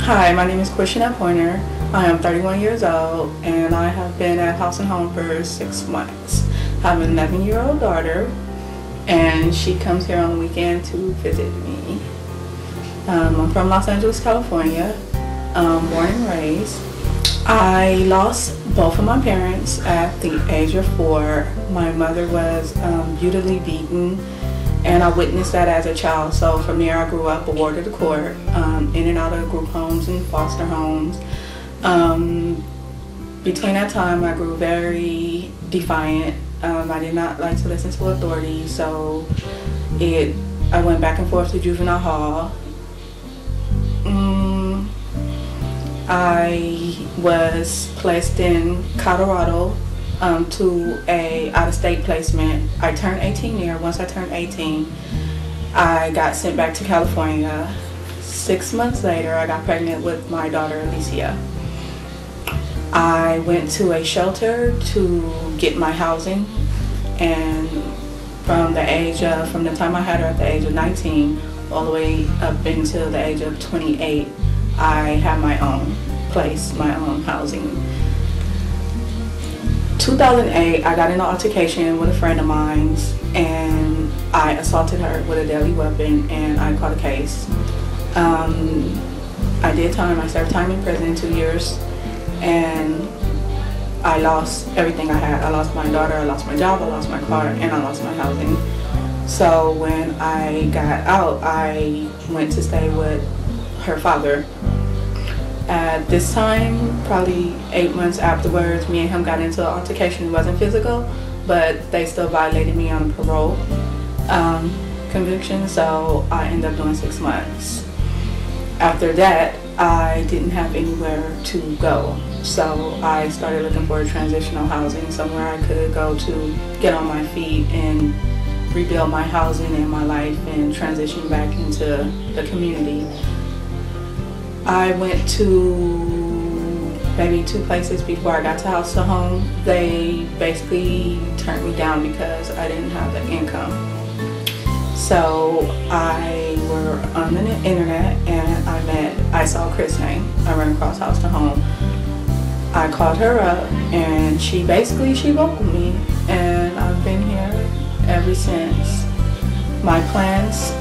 Hi, my name is Creshinda Clark. I am 31 years old and I have been at House and Home for 6 months. I have an 11-year-old daughter and she comes here on the weekend to visit me. I'm from Los Angeles, California, born and raised. I lost both of my parents at the age of 4. My mother was brutally beaten, and I witnessed that as a child. So from there I grew up a ward of the court, in and out of group homes and foster homes. Between that time I grew very defiant. I did not like to listen to authority, so I went back and forth to juvenile hall. I was placed in Colorado to a out-of-state placement. I turned 18 there. Once I turned 18, I got sent back to California. 6 months later, I got pregnant with my daughter, Alicia. I went to a shelter to get my housing, and from the time I had her at the age of 19 all the way up until the age of 28, I had my own place, my own housing. 2008, I got in an altercation with a friend of mine and I assaulted her with a deadly weapon, and I caught a case. I did time. I served time in prison, 2 years, and I lost everything I had. I lost my daughter, I lost my job, I lost my car, and I lost my housing. So when I got out, I went to stay with her father. At this time, probably 8 months afterwards, me and him got into an altercation. It wasn't physical, but they still violated me on a parole conviction, so I ended up doing 6 months. After that, I didn't have anywhere to go, so I started looking for transitional housing, somewhere I could go to get on my feet and rebuild my housing and my life and transition back into the community. I went to maybe 2 places before I got to House to Home. They basically turned me down because I didn't have the income. So I were on the internet and I saw Chris' name. I ran across House to Home. I called her up and she welcomed me, and I've been here ever since. My plans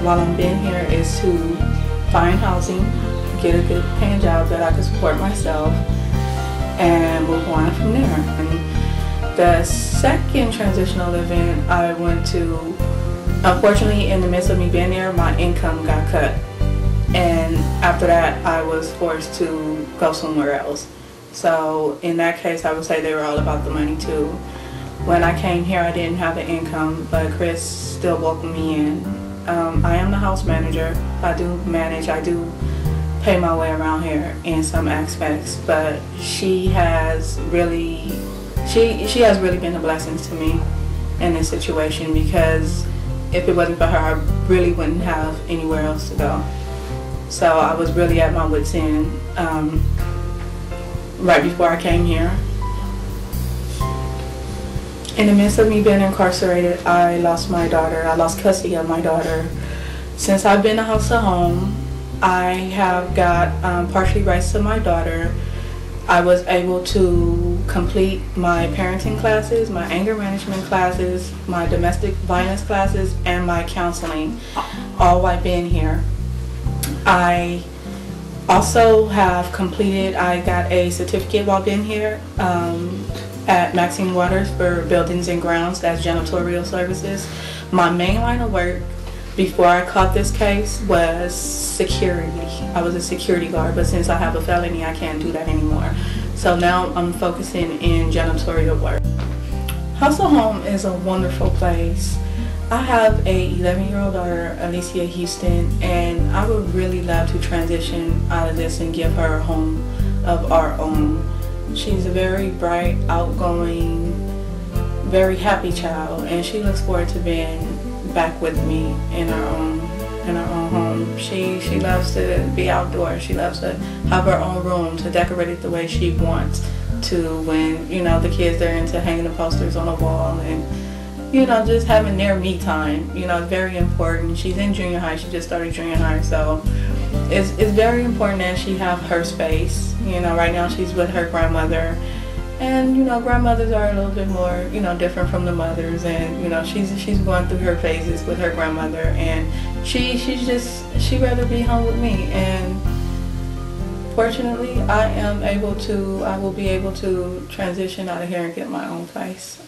while I'm been here is to find housing, get a good paying job that I can support myself, and move on from there. And the second transitional living I went to, unfortunately in the midst of me being there, my income got cut. And after that I was forced to go somewhere else. So in that case I would say they were all about the money too. When I came here I didn't have an income, but Chris still welcomed me in. I am the house manager. I do pay my way around here in some aspects, but she has really been a blessing to me in this situation, because if it wasn't for her I really wouldn't have anywhere else to go. So I was really at my wit's end right before I came here. In the midst of me being incarcerated, I lost my daughter. I lost custody of my daughter. Since I've been to House of Home, I have got partially rights to my daughter. I was able to complete my parenting classes, my anger management classes, my domestic violence classes, and my counseling, all while being here. I also have completed, I got a certificate while being here at Maxine Waters for buildings and grounds, that's janitorial services. My main line of work before I caught this case was security. I was a security guard, but since I have a felony I can't do that anymore. So now I'm focusing in janitorial work. House of Home is a wonderful place. I have a 11-year-old daughter, Alicia Houston, and I would really love to transition out of this and give her a home of our own. She's a very bright, outgoing, very happy child, and she looks forward to being back with me in our own home. She loves to be outdoors. She loves to have her own room, to decorate it the way she wants to. When the kids are into hanging the posters on the wall and just having their me time. Very important. She's in junior high. She just started junior high, so it's very important that she have her space. You know, right now she's with her grandmother, and you know, grandmothers are a little bit more, you know, different from the mothers, and you know, she's going through her phases with her grandmother, and she'd rather be home with me. And fortunately, I will be able to transition out of here and get my own place.